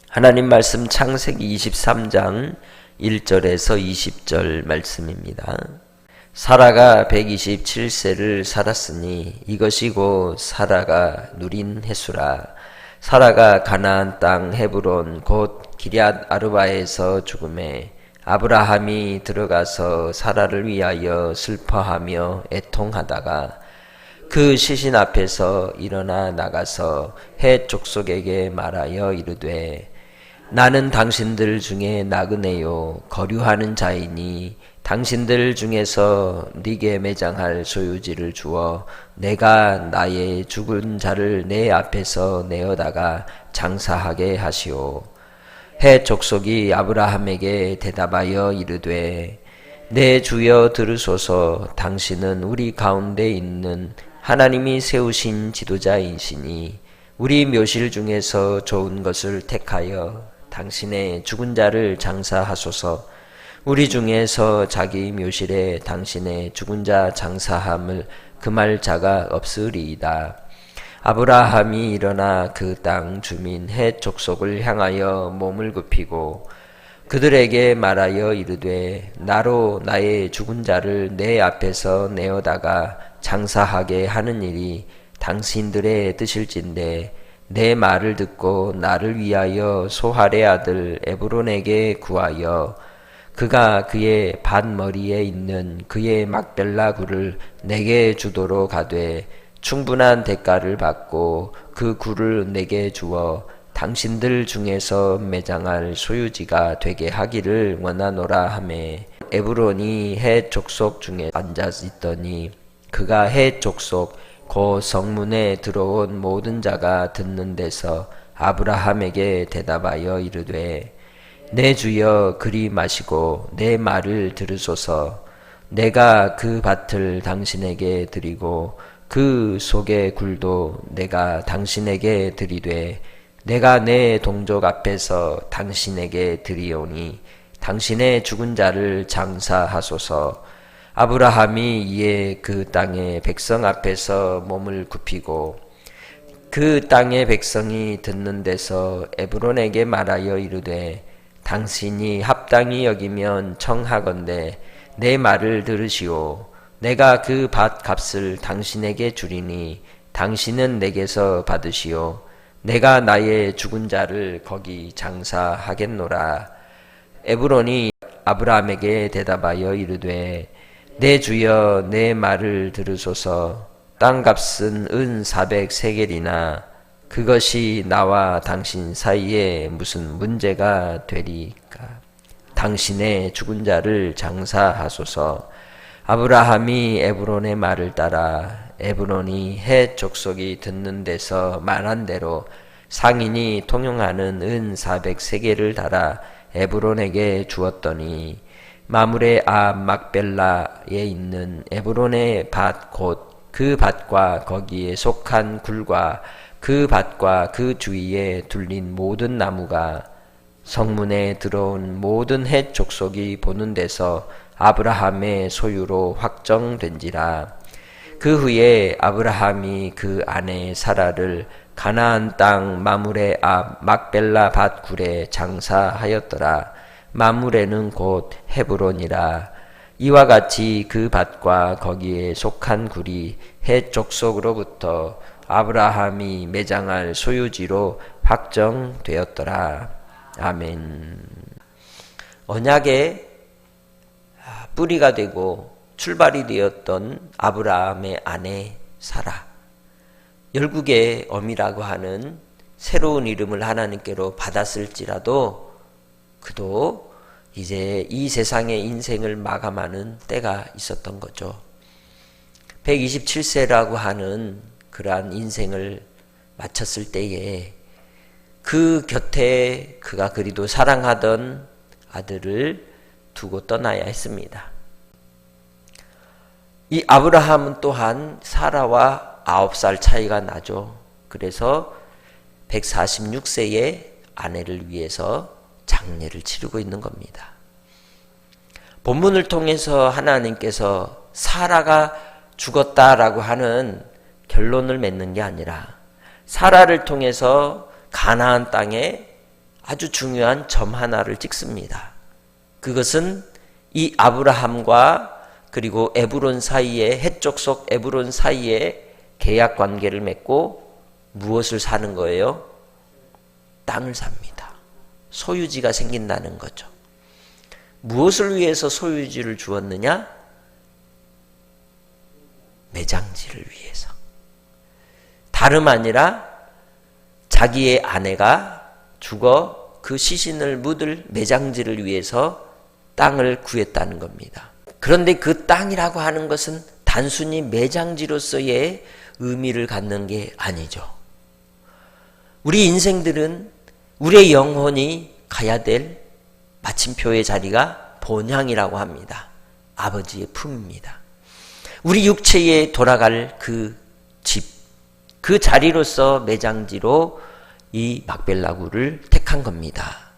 하나님 말씀 창세기 23장 1절에서 20절 말씀입니다. 사라가 127세를 살았으니 이것이 곧 사라가 누린 해수라. 사라가 가나안 땅 헤브론 곧 기럇 아르바에서 죽음에 아브라함이 들어가서 사라를 위하여 슬퍼하며 애통하다가 그 시신 앞에서 일어나 나가서 헷 족속에게 말하여 이르되 나는 당신들 중에 나그네요 거류하는 자이니 당신들 중에서 네게 매장할 소유지를 주어 내가 나의 죽은 자를 내 앞에서 내어다가 장사하게 하시오. 헷 족속이 아브라함에게 대답하여 이르되 내 주여 들으소서. 당신은 우리 가운데 있는 하나님이 세우신 지도자이시니 우리 묘실 중에서 좋은 것을 택하여 당신의 죽은 자를 장사하소서. 우리 중에서 자기 묘실에 당신의 죽은 자 장사함을 금할 자가 없으리이다. 아브라함이 일어나 그 땅 주민 헷 족속을 향하여 몸을 굽히고 그들에게 말하여 이르되 나로 나의 죽은 자를 내 앞에서 내어다가 장사하게 하는 일이 당신들의 뜻일진데 내 말을 듣고 나를 위하여 소할의 아들 에브론에게 구하여 그가 그의 밭머리에 있는 그의 막벨라 굴을 내게 주도록 하되 충분한 대가를 받고 그 굴을 내게 주어 당신들 중에서 매장할 소유지가 되게 하기를 원하노라 하매 에브론이 헷 족속 중에 앉아 있더니 그가 헷 족속 그 성문에 들어온 모든 자가 듣는 데서 아브라함에게 대답하여 이르되 내 주여 그리 마시고 내 말을 들으소서. 내가 그 밭을 당신에게 드리고 그 속의 굴도 내가 당신에게 드리되 내가 내 동족 앞에서 당신에게 드리오니 당신의 죽은 자를 장사하소서. 아브라함이 이에 그 땅의 백성 앞에서 몸을 굽히고 그 땅의 백성이 듣는 데서 에브론에게 말하여 이르되 당신이 합당히 여기면 청하건대 내 말을 들으시오. 내가 그 밭 값을 당신에게 주리니 당신은 내게서 받으시오. 내가 나의 죽은 자를 거기 장사하겠노라. 에브론이 아브라함에게 대답하여 이르되 내 주여 내 말을 들으소서. 땅값은 은 400세겔이나 그것이 나와 당신 사이에 무슨 문제가 되리까. 당신의 죽은 자를 장사하소서. 아브라함이 에브론의 말을 따라 에브론이 헷 족속이 듣는 데서 말한 대로 상인이 통용하는 은 400세겔을 달아 에브론에게 주었더니 마므레 앞 막벨라에 있는 에브론의 밭 곧 그 밭과 거기에 속한 굴과 그 밭과 그 주위에 둘린 모든 나무가 성문에 들어온 모든 헷 족속이 보는 데서 아브라함의 소유로 확정된지라. 그 후에 아브라함이 그 아내 사라를 가나안 땅 마므레 앞 막벨라 밭 굴에 장사하였더라. 마므레는 곧 헤브론이라. 이와 같이 그 밭과 거기에 속한 굴이 헷 족속으로부터 아브라함이 매장할 소유지로 확정되었더라. 아멘. 언약의 뿌리가 되고 출발이 되었던 아브라함의 아내 사라, 열국의 어미라고 하는 새로운 이름을 하나님께로 받았을지라도 그도 이제 이 세상의 인생을 마감하는 때가 있었던 거죠. 127세라고 하는 그러한 인생을 마쳤을 때에 그 곁에 그가 그리도 사랑하던 아들을 두고 떠나야 했습니다. 이 아브라함은 또한 사라와 9살 차이가 나죠. 그래서 146세의 아내를 위해서 장례를 치르고 있는 겁니다. 본문을 통해서 하나님께서 사라가 죽었다라고 하는 결론을 맺는 게 아니라 사라를 통해서 가나안 땅에 아주 중요한 점 하나를 찍습니다. 그것은 이 아브라함과 그리고 에브론 사이에, 헷 족속 에브론 사이에 계약 관계를 맺고 무엇을 사는 거예요? 땅을 삽니다. 소유지가 생긴다는 거죠. 무엇을 위해서 소유지를 주었느냐? 매장지를 위해서. 다름 아니라 자기의 아내가 죽어 그 시신을 묻을 매장지를 위해서 땅을 구했다는 겁니다. 그런데 그 땅이라고 하는 것은 단순히 매장지로서의 의미를 갖는 게 아니죠. 우리 인생들은 우리의 영혼이 가야 될 마침표의 자리가 본향이라고 합니다. 아버지의 품입니다. 우리 육체에 돌아갈 그 집, 그 자리로서 매장지로 이 막벨라구를 택한 겁니다.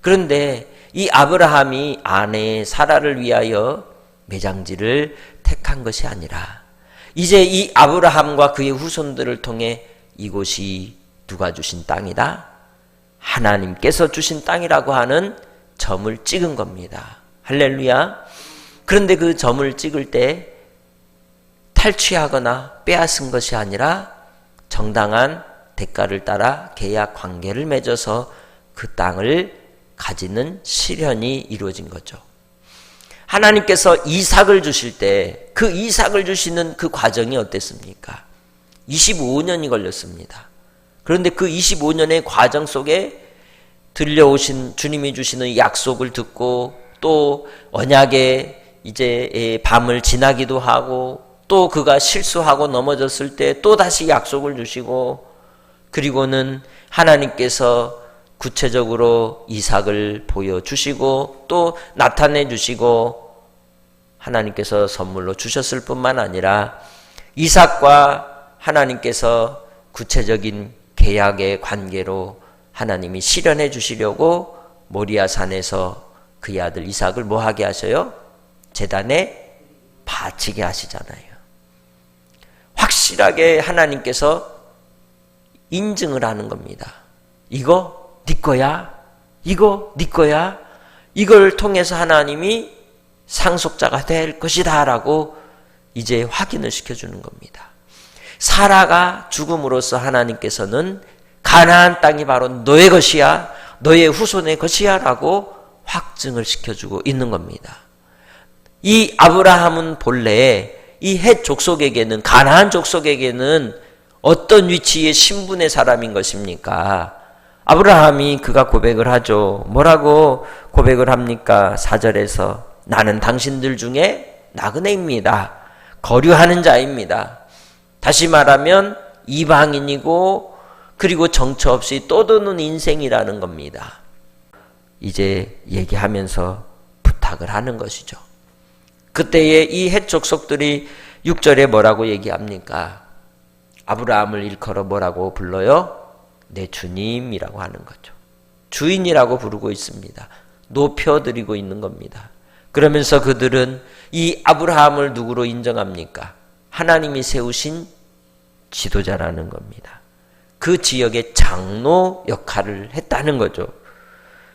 그런데 이 아브라함이 아내 사라를 위하여 매장지를 택한 것이 아니라 이제 이 아브라함과 그의 후손들을 통해 이곳이 누가 주신 땅이다? 하나님께서 주신 땅이라고 하는 점을 찍은 겁니다. 할렐루야. 그런데 그 점을 찍을 때 탈취하거나 빼앗은 것이 아니라 정당한 대가를 따라 계약 관계를 맺어서 그 땅을 가지는 실현이 이루어진 거죠. 하나님께서 이삭을 주실 때 그 이삭을 주시는 그 과정이 어땠습니까? 25년이 걸렸습니다. 그런데 그 25년의 과정 속에 들려오신 주님이 주시는 약속을 듣고 또 언약의 이제 밤을 지나기도 하고 또 그가 실수하고 넘어졌을 때 또 다시 약속을 주시고 그리고는 하나님께서 구체적으로 이삭을 보여주시고 또 나타내 주시고 하나님께서 선물로 주셨을 뿐만 아니라 이삭과 하나님께서 구체적인 계약의 관계로 하나님이 실현해 주시려고 모리아 산에서 그의 아들 이삭을 뭐 하게 하셔요? 제단에 바치게 하시잖아요. 확실하게 하나님께서 인증을 하는 겁니다. 이거 네 거야? 이거 네 거야? 이걸 통해서 하나님이 상속자가 될 것이다 라고 이제 확인을 시켜주는 겁니다. 사라가 죽음으로써 하나님께서는 가나안 땅이 바로 너의 것이야, 너의 후손의 것이야 라고 확증을 시켜주고 있는 겁니다. 이 아브라함은 본래 이 헷 족속에게는, 가나안 족속에게는 어떤 위치의 신분의 사람인 것입니까? 아브라함이 그가 고백을 하죠. 뭐라고 고백을 합니까? 4절에서 나는 당신들 중에 나그네입니다. 거류하는 자입니다. 다시 말하면 이방인이고 그리고 정처 없이 떠도는 인생이라는 겁니다. 이제 얘기하면서 부탁을 하는 것이죠. 그때에 이 헷 족속들이 6절에 뭐라고 얘기합니까? 아브라함을 일컬어 뭐라고 불러요? 내 주님이라고 하는 거죠. 주인이라고 부르고 있습니다. 높여드리고 있는 겁니다. 그러면서 그들은 이 아브라함을 누구로 인정합니까? 하나님이 세우신 지도자라는 겁니다. 그 지역의 장로 역할을 했다는 거죠.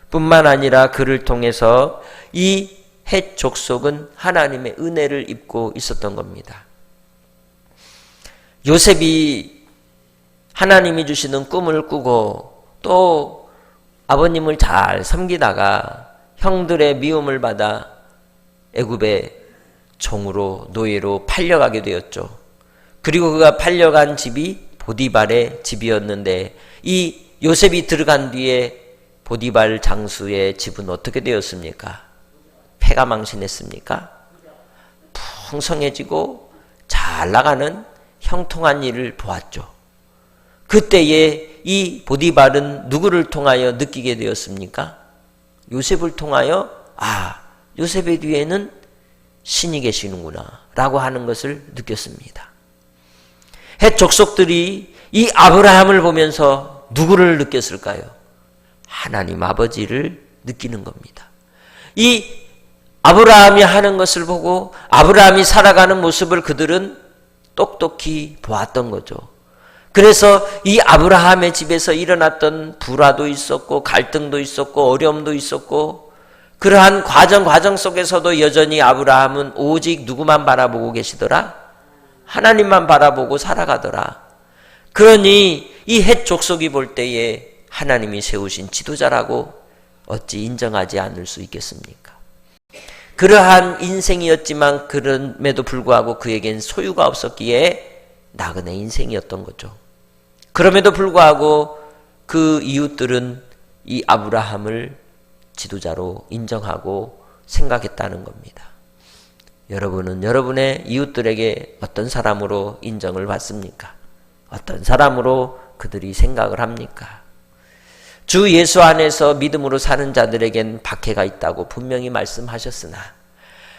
뿐만 아니라 그를 통해서 이 헷 족속은 하나님의 은혜를 입고 있었던 겁니다. 요셉이 하나님이 주시는 꿈을 꾸고 또 아버님을 잘 섬기다가 형들의 미움을 받아 애굽의 종으로 노예로 팔려가게 되었죠. 그리고 그가 팔려간 집이 보디발의 집이었는데 이 요셉이 들어간 뒤에 보디발 장수의 집은 어떻게 되었습니까? 패가 망신했습니까? 풍성해지고 잘 나가는 형통한 일을 보았죠. 그때에 이 보디발은 누구를 통하여 느끼게 되었습니까? 요셉을 통하여 요셉의 뒤에는 신이 계시는구나 라고 하는 것을 느꼈습니다. 헷 족속들이 이 아브라함을 보면서 누구를 느꼈을까요? 하나님 아버지를 느끼는 겁니다. 이 아브라함이 하는 것을 보고 아브라함이 살아가는 모습을 그들은 똑똑히 보았던 거죠. 그래서 이 아브라함의 집에서 일어났던 불화도 있었고 갈등도 있었고 어려움도 있었고 그러한 과정 속에서도 여전히 아브라함은 오직 누구만 바라보고 계시더라? 하나님만 바라보고 살아가더라. 그러니 이 헷 족속이 볼 때에 하나님이 세우신 지도자라고 어찌 인정하지 않을 수 있겠습니까? 그러한 인생이었지만 그럼에도 불구하고 그에겐 소유가 없었기에 나그네 인생이었던 거죠. 그럼에도 불구하고 그 이웃들은 이 아브라함을 지도자로 인정하고 생각했다는 겁니다. 여러분은 여러분의 이웃들에게 어떤 사람으로 인정을 받습니까? 어떤 사람으로 그들이 생각을 합니까? 주 예수 안에서 믿음으로 사는 자들에겐 박해가 있다고 분명히 말씀하셨으나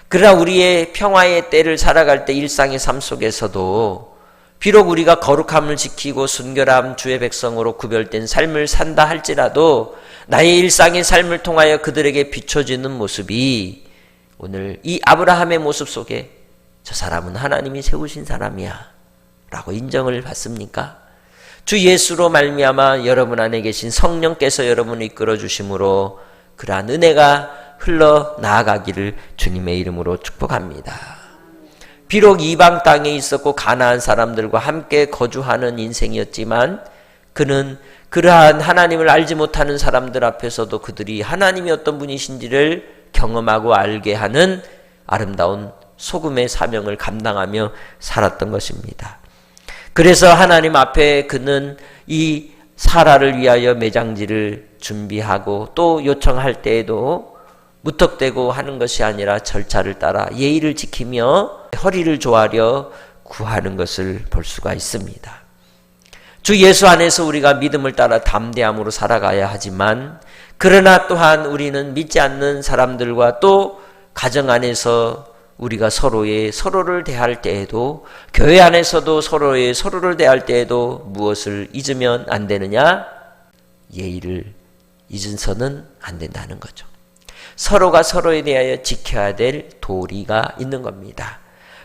그러나 우리의 평화의 때를 살아갈 때 일상의 삶 속에서도 비록 우리가 거룩함을 지키고 순결함 주의 백성으로 구별된 삶을 산다 할지라도 나의 일상의 삶을 통하여 그들에게 비춰지는 모습이 오늘 이 아브라함의 모습 속에 저 사람은 하나님이 세우신 사람이야 라고 인정을 받습니까? 주 예수로 말미암아 여러분 안에 계신 성령께서 여러분을 이끌어 주심으로 그러한 은혜가 흘러나아가기를 주님의 이름으로 축복합니다. 비록 이방 땅에 있었고 가나안 사람들과 함께 거주하는 인생이었지만 그는 그러한 하나님을 알지 못하는 사람들 앞에서도 그들이 하나님이 어떤 분이신지를 경험하고 알게 하는 아름다운 소금의 사명을 감당하며 살았던 것입니다. 그래서 하나님 앞에 그는 이 사라를 위하여 매장지를 준비하고 또 요청할 때에도 무턱대고 하는 것이 아니라 절차를 따라 예의를 지키며 허리를 조아려 구하는 것을 볼 수가 있습니다. 주 예수 안에서 우리가 믿음을 따라 담대함으로 살아가야 하지만 그러나 또한 우리는 믿지 않는 사람들과 또 가정 안에서 우리가 서로를 대할 때에도 교회 안에서도 서로를 대할 때에도 무엇을 잊으면 안 되느냐? 예의를 잊은서는 안 된다는 거죠. 서로가 서로에 대하여 지켜야 될 도리가 있는 겁니다.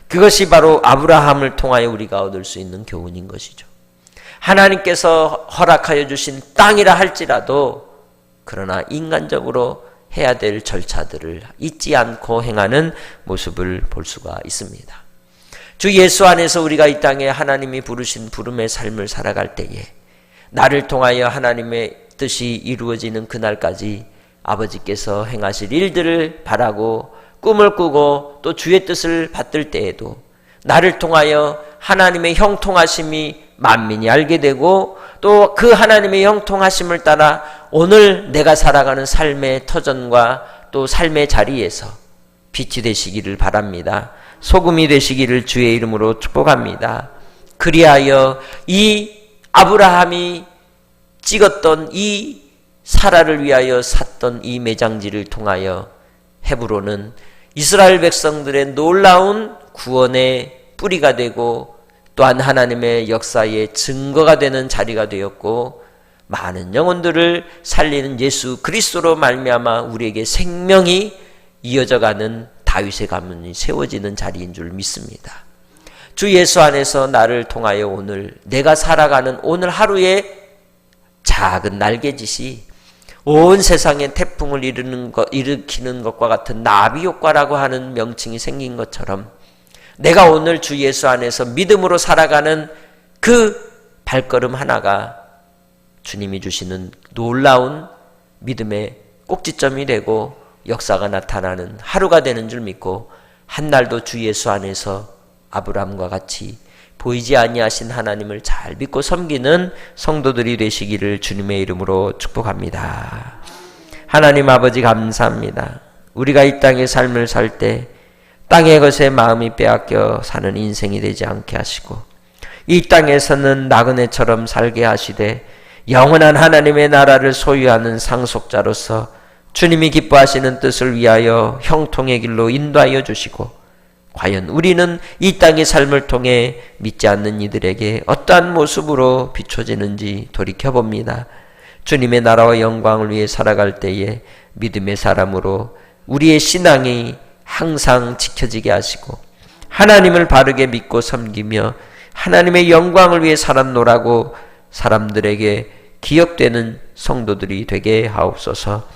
그것이 바로 아브라함을 통하여 우리가 얻을 수 있는 교훈인 것이죠. 하나님께서 허락하여 주신 땅이라 할지라도 그러나 인간적으로 해야 될 절차들을 잊지 않고 행하는 모습을 볼 수가 있습니다. 주 예수 안에서 우리가 이 땅에 하나님이 부르신 부름의 삶을 살아갈 때에 나를 통하여 하나님의 뜻이 이루어지는 그날까지 아버지께서 행하실 일들을 바라고 꿈을 꾸고 또 주의 뜻을 받들 때에도 나를 통하여 하나님의 형통하심이 만민이 알게 되고 또 그 하나님의 형통하심을 따라 오늘 내가 살아가는 삶의 터전과 또 삶의 자리에서 빛이 되시기를 바랍니다. 소금이 되시기를 주의 이름으로 축복합니다. 그리하여 이 아브라함이 찍었던 이 사라를 위하여 샀던 이 매장지를 통하여 헤브론은 이스라엘 백성들의 놀라운 구원의 뿌리가 되고 또한 하나님의 역사의 증거가 되는 자리가 되었고 많은 영혼들을 살리는 예수 그리스도로 말미암아 우리에게 생명이 이어져가는 다윗의 가문이 세워지는 자리인 줄 믿습니다. 주 예수 안에서 나를 통하여 오늘 내가 살아가는 오늘 하루의 작은 날개짓이 온 세상에 태풍을 일으키는 것과 같은 나비 효과라고 하는 명칭이 생긴 것처럼 내가 오늘 주 예수 안에서 믿음으로 살아가는 그 발걸음 하나가 주님이 주시는 놀라운 믿음의 꼭지점이 되고 역사가 나타나는 하루가 되는 줄 믿고 한 날도 주 예수 안에서 아브라함과 같이 보이지 아니하신 하나님을 잘 믿고 섬기는 성도들이 되시기를 주님의 이름으로 축복합니다. 하나님 아버지 감사합니다. 우리가 이 땅의 삶을 살 때 땅의 것에 마음이 빼앗겨 사는 인생이 되지 않게 하시고 이 땅에서는 나그네처럼 살게 하시되 영원한 하나님의 나라를 소유하는 상속자로서 주님이 기뻐하시는 뜻을 위하여 형통의 길로 인도하여 주시고 과연 우리는 이 땅의 삶을 통해 믿지 않는 이들에게 어떠한 모습으로 비춰지는지 돌이켜봅니다. 주님의 나라와 영광을 위해 살아갈 때에 믿음의 사람으로 우리의 신앙이 항상 지켜지게 하시고 하나님을 바르게 믿고 섬기며 하나님의 영광을 위해 살았노라고 사람들에게 기억되는 성도들이 되게 하옵소서.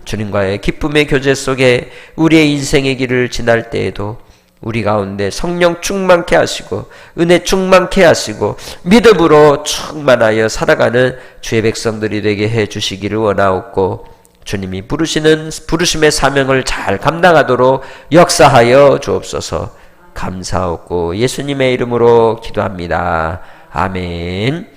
주님과의 기쁨의 교제 속에 우리의 인생의 길을 지날 때에도 우리 가운데 성령 충만케 하시고 은혜 충만케 하시고 믿음으로 충만하여 살아가는 주의 백성들이 되게 해 주시기를 원하옵고, 주님이 부르심의 사명을 잘 감당하도록 역사하여 주옵소서. 감사하옵고 예수님의 이름으로 기도합니다. 아멘.